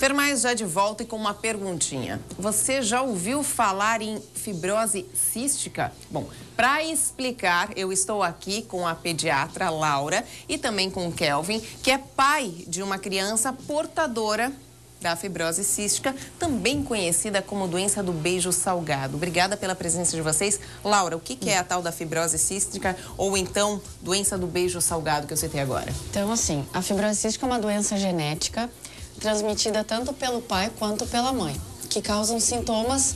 Fermais já de volta e com uma perguntinha. Você já ouviu falar em fibrose cística? Bom, para explicar, eu estou aqui com a pediatra Laura e também com o Kelvin, que é pai de uma criança portadora da fibrose cística, também conhecida como doença do beijo salgado. Obrigada pela presença de vocês. Laura, o que é a tal da fibrose cística ou então doença do beijo salgado que eu citei agora? Então, assim, a fibrose cística é uma doença genética transmitida tanto pelo pai quanto pela mãe, que causam sintomas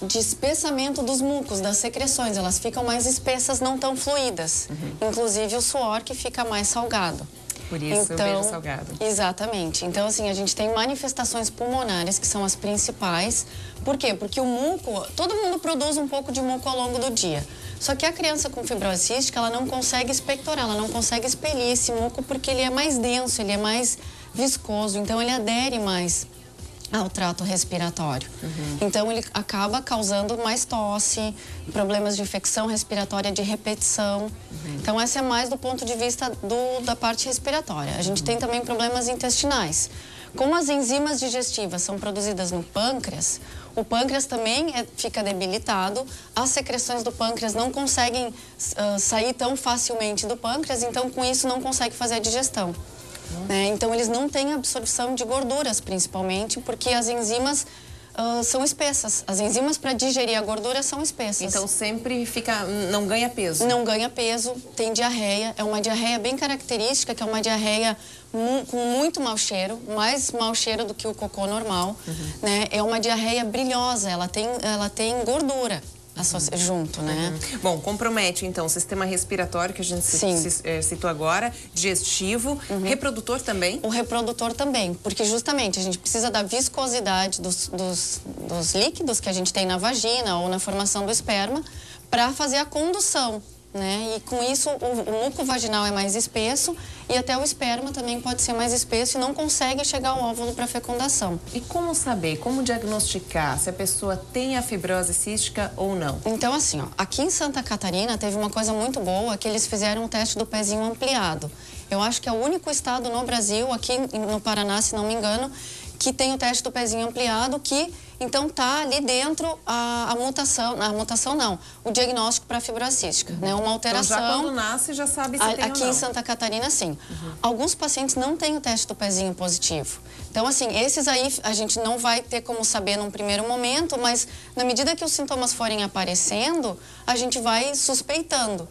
de espessamento dos mucos, das secreções. Elas ficam mais espessas, não tão fluídas. Inclusive o suor que fica mais salgado. Por isso, então, o beijo salgado. Exatamente. Então, assim, a gente tem manifestações pulmonares, que são as principais. Por quê? Porque o muco, todo mundo produz um pouco de muco ao longo do dia. Só que a criança com fibrose cística, ela não consegue expectorar, ela não consegue expelir esse muco porque ele é mais denso, ele é mais viscoso, então ele adere mais ao trato respiratório. Então, ele acaba causando mais tosse, problemas de infecção respiratória de repetição. Então, essa é mais do ponto de vista da parte respiratória. A gente tem também problemas intestinais. Como as enzimas digestivas são produzidas no pâncreas, o pâncreas também fica debilitado, as secreções do pâncreas não conseguem sair tão facilmente do pâncreas, então, com isso, não consegue fazer a digestão. Então, eles não têm absorção de gorduras, principalmente, porque as enzimas são espessas. As enzimas para digerir a gordura são espessas. Então, sempre não ganha peso? Não ganha peso, tem diarreia. É uma diarreia bem característica, que é uma diarreia com muito mau cheiro, mais mau cheiro do que o cocô normal. É uma diarreia brilhosa, ela tem gordura junto, né? Bom, compromete, então, o sistema respiratório, que a gente citou agora, digestivo, reprodutor também? O reprodutor também, porque justamente a gente precisa da viscosidade dos líquidos que a gente tem na vagina ou na formação do esperma para fazer a condução, né? E com isso o muco vaginal é mais espesso e até o esperma também pode ser mais espesso e não consegue chegar ao óvulo para fecundação. E como saber, como diagnosticar se a pessoa tem a fibrose cística ou não? Então, assim, ó, aqui em Santa Catarina teve uma coisa muito boa, que eles fizeram um teste do pezinho ampliado. Eu acho que é o único estado no Brasil, aqui no Paraná, se não me engano, que tem o teste do pezinho ampliado, que então tá ali dentro a mutação não, o diagnóstico para fibrose cística, né? Uma alteração. Então, já quando nasce, já sabe se tem ou não. Aqui em Santa Catarina, sim. Alguns pacientes não têm o teste do pezinho positivo. Então, assim, esses aí a gente não vai ter como saber num primeiro momento, mas na medida que os sintomas forem aparecendo, a gente vai suspeitando.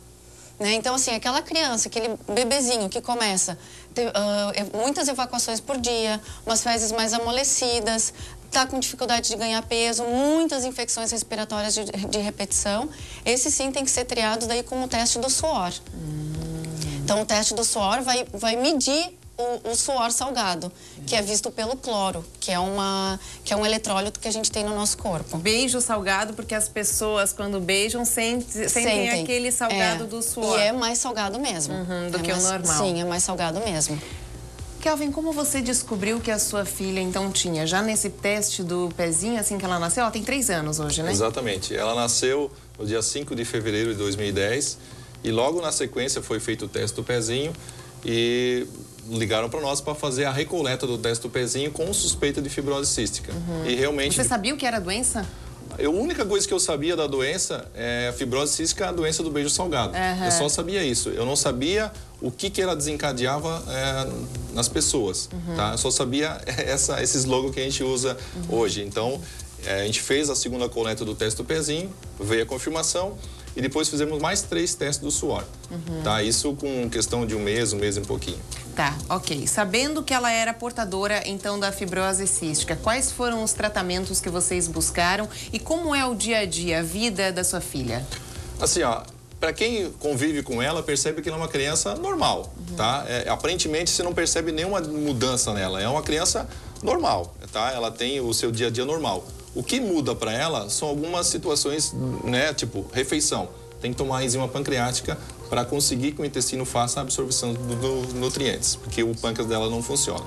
Então, assim, aquela criança, aquele bebezinho que começa a ter muitas evacuações por dia, umas fezes mais amolecidas, está com dificuldade de ganhar peso, muitas infecções respiratórias de repetição, esse sim tem que ser triado daí com o teste do suor. Então, o teste do suor vai medir o suor salgado, que é visto pelo cloro, que é um eletrólito que a gente tem no nosso corpo. Beijo salgado, porque as pessoas, quando beijam, sentem aquele salgado do suor. E é mais salgado mesmo. Do que o normal. Sim, é mais salgado mesmo. Kelvin, como você descobriu que a sua filha, então, tinha? Já nesse teste do pezinho, assim que ela nasceu? Ela tem 3 anos hoje, né? Exatamente. Ela nasceu no dia 5 de fevereiro de 2010 e logo na sequência foi feito o teste do pezinho e ligaram para nós para fazer a recoleta do teste do pezinho com suspeita de fibrose cística. E realmente... Você sabia o que era a doença? A única coisa que eu sabia da doença é a fibrose cística, a doença do beijo salgado. Eu só sabia isso. Eu não sabia o que ela desencadeava nas pessoas, tá? Eu só sabia esse slogan que a gente usa hoje. Então, a gente fez a segunda coleta do teste do pezinho, veio a confirmação e depois fizemos mais 3 testes do suor, tá? Isso com questão de um mês e pouquinho. Tá, ok. Sabendo que ela era portadora, então, da fibrose cística, quais foram os tratamentos que vocês buscaram e como é o dia a dia, a vida da sua filha? Assim, ó, para quem convive com ela, percebe que ela é uma criança normal, tá? Aparentemente, você não percebe nenhuma mudança nela. É uma criança normal, tá? Ela tem o seu dia a dia normal. O que muda para ela são algumas situações, né? Tipo, refeição. Tem que tomar enzima pancreática para conseguir que o intestino faça a absorção dos nutrientes, porque o pâncreas dela não funciona.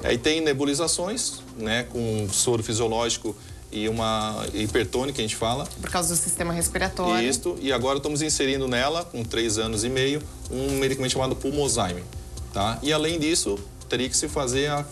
Aí tem nebulizações, né? Com soro fisiológico e uma hipertônica, a gente fala. Por causa do sistema respiratório. Isso, e agora estamos inserindo nela, com 3 anos e meio, um medicamento chamado Pulmozyme, tá? E além disso, teria que se fazer a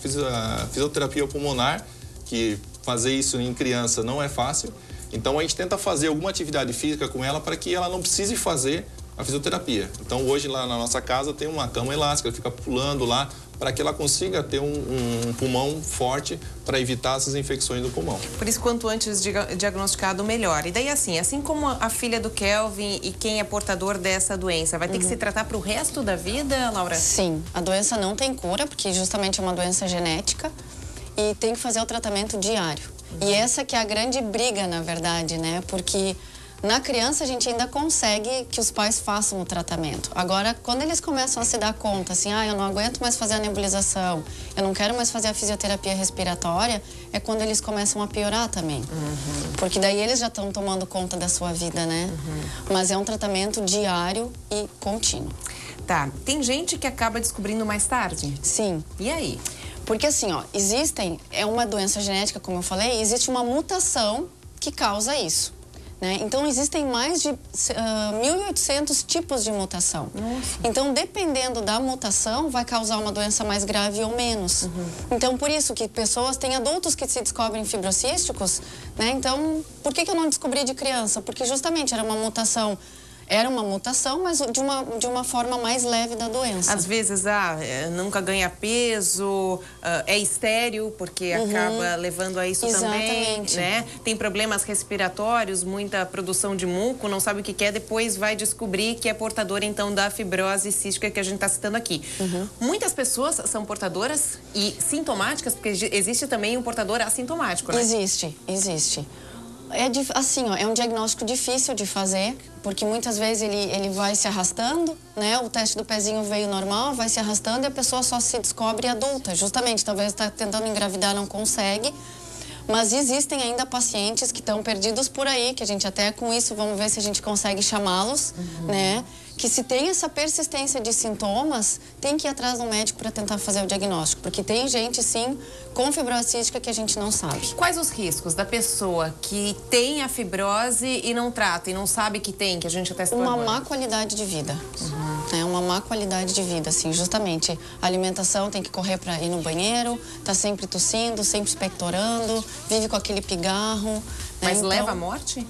fisioterapia pulmonar, que fazer isso em criança não é fácil. Então a gente tenta fazer alguma atividade física com ela para que ela não precise fazer a fisioterapia. Então hoje lá na nossa casa tem uma cama elástica, ela fica pulando lá para que ela consiga ter um pulmão forte para evitar essas infecções do pulmão. Por isso, quanto antes diagnosticado, melhor. E daí assim como a filha do Kelvin e quem é portador dessa doença, vai ter que se tratar para o resto da vida, Laura? Sim, a doença não tem cura, porque justamente é uma doença genética e tem que fazer o tratamento diário. E essa que é a grande briga, na verdade, né? Porque na criança a gente ainda consegue que os pais façam o tratamento. Agora, quando eles começam a se dar conta, assim, eu não aguento mais fazer a nebulização, eu não quero mais fazer a fisioterapia respiratória, é quando eles começam a piorar também. Porque daí eles já estão tomando conta da sua vida, né? Mas é um tratamento diário e contínuo. Tá, tem gente que acaba descobrindo mais tarde? Sim. E aí? Porque assim, é uma doença genética, como eu falei, existe uma mutação que causa isso. Né? Então, existem mais de 1.800 tipos de mutação. Nossa. Então, dependendo da mutação, vai causar uma doença mais grave ou menos. Então, por isso que tem adultos que se descobrem fibrocísticos, né? Então, por que eu não descobri de criança? Porque justamente era uma mutação, mas de uma forma mais leve da doença. Às vezes, nunca ganha peso, é estéril, porque acaba levando a isso também, né? Tem problemas respiratórios, muita produção de muco, não sabe o que é, depois vai descobrir que é portador, então, da fibrose cística que a gente está citando aqui. Muitas pessoas são portadoras e sintomáticas, porque existe também um portador assintomático, né? Existe. É um diagnóstico difícil de fazer, porque muitas vezes ele vai se arrastando, né? O teste do pezinho veio normal, vai se arrastando e a pessoa só se descobre adulta. Justamente, talvez está tentando engravidar, não consegue. Mas existem ainda pacientes que estão perdidos por aí, que a gente até com isso, vamos ver se a gente consegue chamá-los, né? Que se tem essa persistência de sintomas, tem que ir atrás de um médico para tentar fazer o diagnóstico. Porque tem gente, sim, com fibrose cística que a gente não sabe. Quais os riscos da pessoa que tem a fibrose e não trata, e não sabe que tem, que a gente até citou agora? Uma má qualidade de vida. É uma má qualidade de vida, assim, justamente. A alimentação tem que correr para ir no banheiro, tá sempre tossindo, sempre expectorando, vive com aquele pigarro. Mas leva à morte?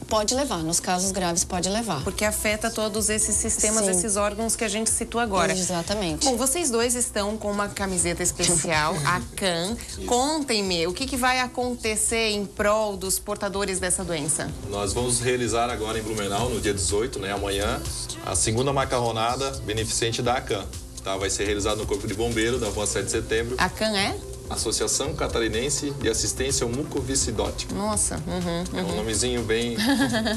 Pode levar, nos casos graves pode levar. Porque afeta todos esses sistemas, esses órgãos que a gente citou agora. Exatamente. Bom, vocês dois estão com uma camiseta especial, a CAN. Contem-me, o que vai acontecer em prol dos portadores dessa doença? Nós vamos realizar agora em Blumenau, no dia 18, né, amanhã, a segunda macarronada beneficente da ACAN. Tá? Vai ser realizado no Corpo de Bombeiro da Rua 7 de Setembro. A CAN é? Associação Catarinense de Assistência Mucoviscidótica. Nossa. É um nomezinho bem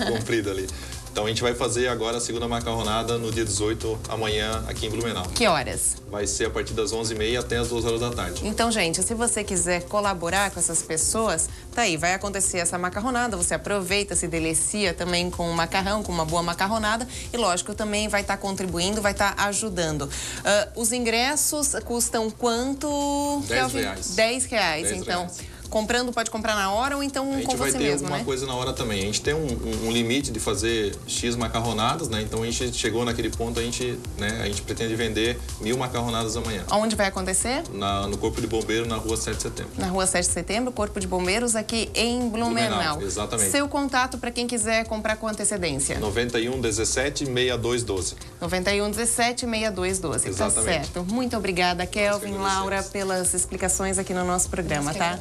comprido ali. Então a gente vai fazer agora a segunda macarronada no dia 18, amanhã, aqui em Blumenau. Que horas? Vai ser a partir das 11h30 até as 2 horas da tarde. Então, gente, se você quiser colaborar com essas pessoas, tá aí, vai acontecer essa macarronada, você aproveita, se delicia também com o macarrão, com uma boa macarronada e, lógico, também vai estar contribuindo, vai estar ajudando. Os ingressos custam quanto? R$10. R$10, então. Comprando, pode comprar na hora ou então com você mesmo, né? A gente vai ter alguma coisa na hora também. A gente tem um limite de fazer X macarronadas, né? Então a gente chegou naquele ponto, a gente pretende vender 1000 macarronadas amanhã. Onde vai acontecer? No Corpo de Bombeiro, na Rua 7 de Setembro. Na Rua 7 de Setembro, Corpo de Bombeiros aqui em Blumenau. Exatamente. Seu contato para quem quiser comprar com antecedência? 91 17 62 12. 91 17 62 12. Exatamente. Tá certo. Muito obrigada, Kelvin, Laura, pelas explicações aqui no nosso programa, tá?